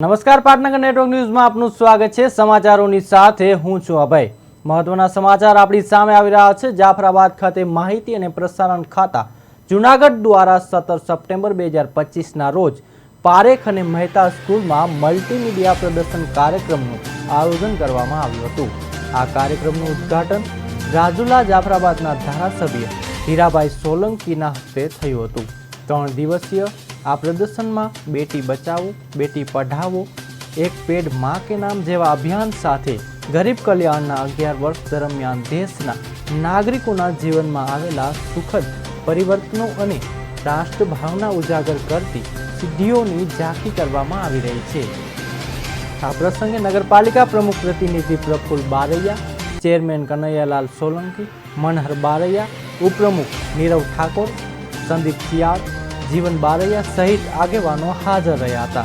નમસ્કાર, પાટનગર નેટવર્ક ન્યૂઝમાં આપનું સ્વાગત છે। સમાચારોની સાથે હું છું અભય। મહત્વના સમાચાર આપણી સામે આવી રહ્યા છે। જાફરાબાદ ખાતે માહિતી અને પ્રસારણ ખાતા જૂનાગઢ દ્વારા 17 સપ્ટેમ્બર 2025ના રોજ પારેખ અને મહેતા સ્કૂલમાં મલ્ટીમીડિયા પ્રદર્શન કાર્યક્રમનું આયોજન કરવામાં આવ્યું હતું। આ કાર્યક્રમનું ઉદ્ઘાટન રાજુલા જાફરાબાદના ધારાસભ્ય હીરાભાઈ સોલંકીના હસ્તે થયું હતું। 3 દિવસીય આ પ્રદર્શનમાં બેટી બચાવો, બેટી પઢાવો, એક પેડ માં કે નામ જેવા અભિયાન સાથે ગરીબ કલ્યાણના 11 વર્ષ દરમિયાન દેશના નાગરિકોના જીવનમાં આવેલા સુખદ પરિવર્તનો અને રાષ્ટ્રભાવના ઉજાગર કરતી સિદ્ધિઓની ઝાંખી કરવામાં આવી રહી છે। આ પ્રસંગે નગરપાલિકા પ્રમુખ પ્રતિનિધિ પ્રફુલ બારૈયા, ચેરમેન કનૈયાલાલ સોલંકી, મનહર બારૈયા, ઉપપ્રમુખ નીરવ ઠાકોર, સંદીપ સિયાળ, જીવન બારૈયા સહિત આગેવાનો હાજર રહ્યા હતા।